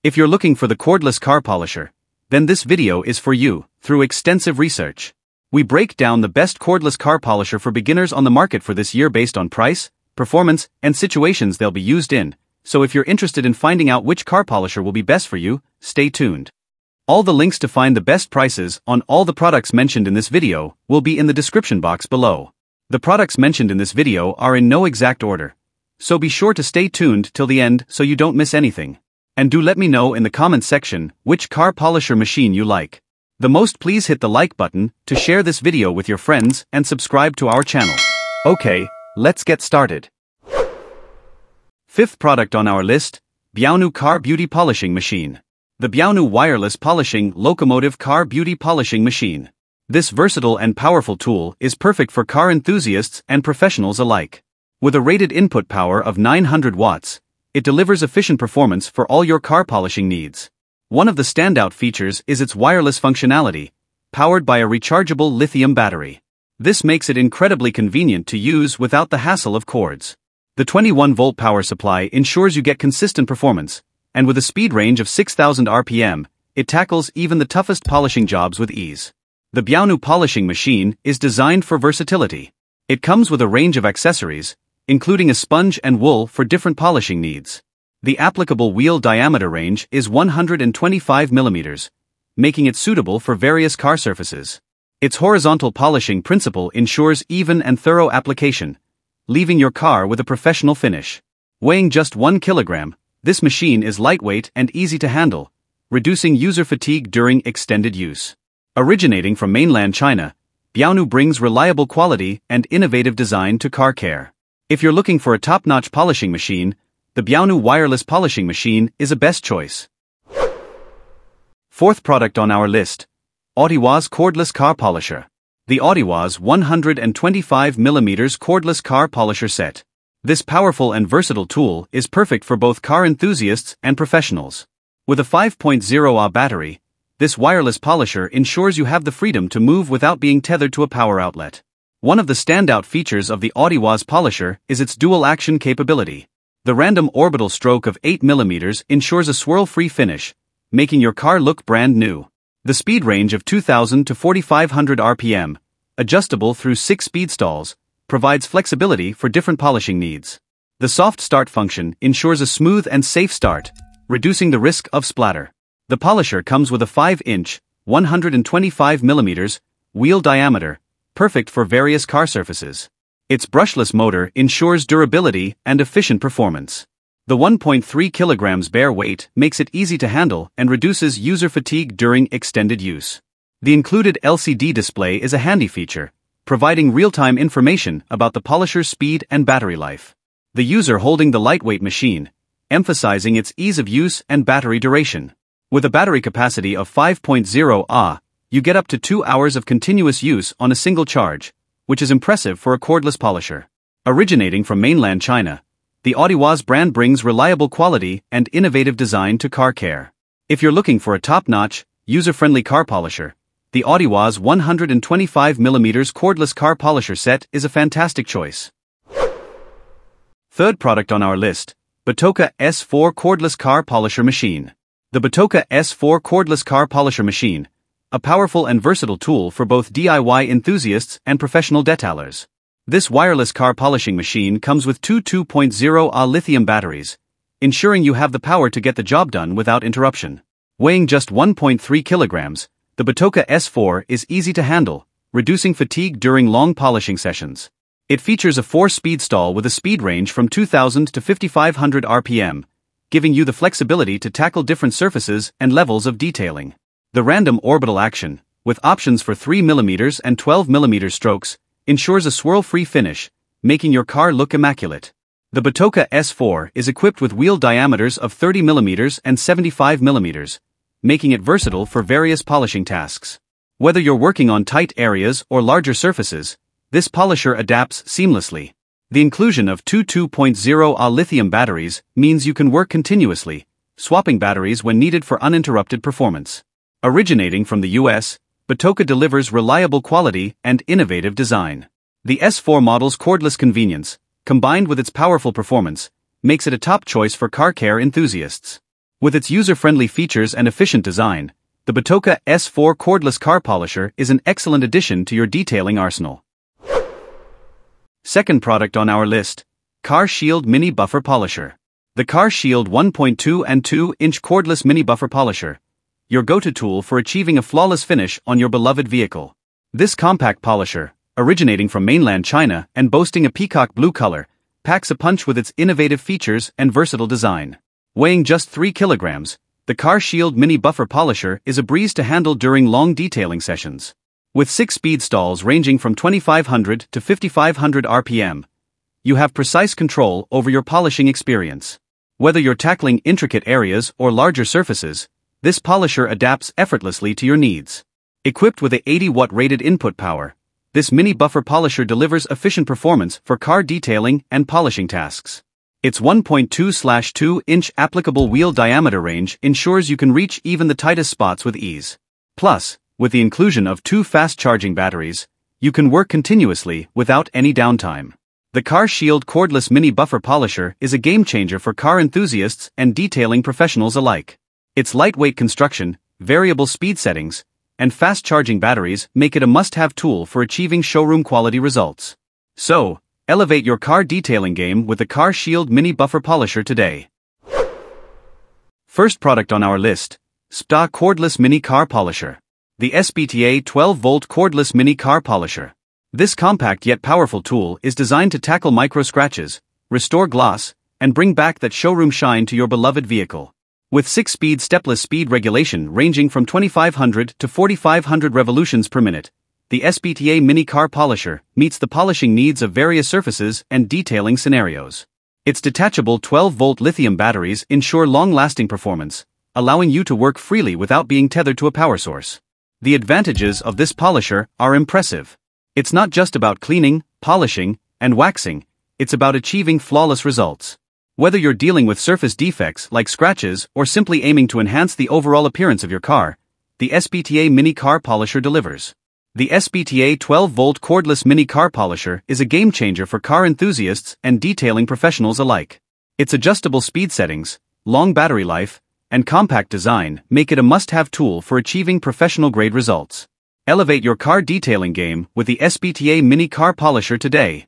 If you're looking for the cordless car polisher, then this video is for you. Through extensive research, we break down the best cordless car polisher for beginners on the market for this year based on price, performance, and situations they'll be used in. So if you're interested in finding out which car polisher will be best for you, stay tuned. All the links to find the best prices on all the products mentioned in this video will be in the description box below. The products mentioned in this video are in no exact order, so be sure to stay tuned till the end so you don't miss anything. And do let me know in the comments section which car polisher machine you like the most. Please hit the like button to share this video with your friends and subscribe to our channel. Okay, let's get started. Fifth product on our list, Biaonu Car Beauty Polishing Machine. The Biaonu Wireless Polishing Locomotive Car Beauty Polishing Machine. This versatile and powerful tool is perfect for car enthusiasts and professionals alike. With a rated input power of 900 watts, it delivers efficient performance for all your car polishing needs. One of the standout features is its wireless functionality, powered by a rechargeable lithium battery. This makes it incredibly convenient to use without the hassle of cords. The 21-volt power supply ensures you get consistent performance, and with a speed range of 6,000 RPM, it tackles even the toughest polishing jobs with ease. The Biaonu polishing machine is designed for versatility. It comes with a range of accessories, including a sponge and wool for different polishing needs. The applicable wheel diameter range is 125 mm, making it suitable for various car surfaces. Its horizontal polishing principle ensures even and thorough application, leaving your car with a professional finish. Weighing just 1 kilogram, this machine is lightweight and easy to handle, reducing user fatigue during extended use. Originating from mainland China, Biaonu brings reliable quality and innovative design to car care. If you're looking for a top-notch polishing machine, the Biaonu Wireless Polishing Machine is a best choice. Fourth product on our list, Autiwoz Cordless Car Polisher. The Autiwoz 125mm Cordless Car Polisher Set. This powerful and versatile tool is perfect for both car enthusiasts and professionals. With a 5.0 Ah battery, this wireless polisher ensures you have the freedom to move without being tethered to a power outlet. One of the standout features of the Autiwoz polisher is its dual-action capability. The random orbital stroke of 8 mm ensures a swirl-free finish, making your car look brand new. The speed range of 2,000 to 4,500 RPM, adjustable through 6 speed stalls, provides flexibility for different polishing needs. The soft start function ensures a smooth and safe start, reducing the risk of splatter. The polisher comes with a 5-inch, 125 mm wheel diameter, perfect for various car surfaces. Its brushless motor ensures durability and efficient performance. The 1.3 kilograms bare weight makes it easy to handle and reduces user fatigue during extended use. The included LCD display is a handy feature, providing real-time information about the polisher's speed and battery life. The user holding the lightweight machine, emphasizing its ease of use and battery duration. With a battery capacity of 5.0 Ah, you get up to 2 hours of continuous use on a single charge, which is impressive for a cordless polisher. Originating from mainland China, the Autiwoz brand brings reliable quality and innovative design to car care. If you're looking for a top-notch, user-friendly car polisher, the Autiwoz 125mm Cordless Car Polisher Set is a fantastic choice. Third product on our list, Batoca S4 Cordless Car Polisher Machine. The Batoca S4 Cordless Car Polisher Machine, a powerful and versatile tool for both DIY enthusiasts and professional detailers. This wireless car polishing machine comes with two 2.0 Ah lithium batteries, ensuring you have the power to get the job done without interruption. Weighing just 1.3 kilograms, the Batoca S4 is easy to handle, reducing fatigue during long polishing sessions. It features a 4-speed stall with a speed range from 2,000 to 5,500 RPM, giving you the flexibility to tackle different surfaces and levels of detailing. The random orbital action, with options for 3mm and 12mm strokes, ensures a swirl-free finish, making your car look immaculate. The Batoca S4 is equipped with wheel diameters of 30mm and 75mm, making it versatile for various polishing tasks. Whether you're working on tight areas or larger surfaces, this polisher adapts seamlessly. The inclusion of two 2.0 Ah lithium batteries means you can work continuously, swapping batteries when needed for uninterrupted performance. Originating from the US, Batoca delivers reliable quality and innovative design. The S4 model's cordless convenience, combined with its powerful performance, makes it a top choice for car care enthusiasts. With its user-friendly features and efficient design, the Batoca S4 Cordless Car Polisher is an excellent addition to your detailing arsenal. Second product on our list, Car Shield Mini Buffer Polisher. The Car Shield 1.2 and 2-inch Cordless Mini Buffer Polisher, your go-to tool for achieving a flawless finish on your beloved vehicle. This compact polisher, originating from mainland China and boasting a peacock blue color, packs a punch with its innovative features and versatile design. Weighing just 3 kilograms, the Car Shield Mini Buffer Polisher is a breeze to handle during long detailing sessions. With 6 speed stalls ranging from 2500 to 5500 RPM, you have precise control over your polishing experience. Whether you're tackling intricate areas or larger surfaces, this polisher adapts effortlessly to your needs. Equipped with a 80-watt rated input power, this mini buffer polisher delivers efficient performance for car detailing and polishing tasks. Its 1.2/2-inch applicable wheel diameter range ensures you can reach even the tightest spots with ease. Plus, with the inclusion of 2 fast-charging batteries, you can work continuously without any downtime. The Car Shield Cordless Mini Buffer Polisher is a game-changer for car enthusiasts and detailing professionals alike. Its lightweight construction, variable speed settings, and fast-charging batteries make it a must-have tool for achieving showroom-quality results. So, elevate your car detailing game with the Car Shield Mini Buffer Polisher today. First product on our list, Spta Cordless Mini Car Polisher. The Spta 12-volt Cordless Mini Car Polisher. This compact yet powerful tool is designed to tackle micro scratches, restore gloss, and bring back that showroom shine to your beloved vehicle. With 6-speed stepless speed regulation ranging from 2500 to 4500 revolutions per minute, the Spta Mini Car Polisher meets the polishing needs of various surfaces and detailing scenarios. Its detachable 12-volt lithium batteries ensure long-lasting performance, allowing you to work freely without being tethered to a power source. The advantages of this polisher are impressive. It's not just about cleaning, polishing, and waxing, it's about achieving flawless results. Whether you're dealing with surface defects like scratches or simply aiming to enhance the overall appearance of your car, the Spta Mini Car Polisher delivers. The Spta 12-volt Cordless Mini Car Polisher is a game-changer for car enthusiasts and detailing professionals alike. Its adjustable speed settings, long battery life, and compact design make it a must-have tool for achieving professional-grade results. Elevate your car detailing game with the Spta Mini Car Polisher today.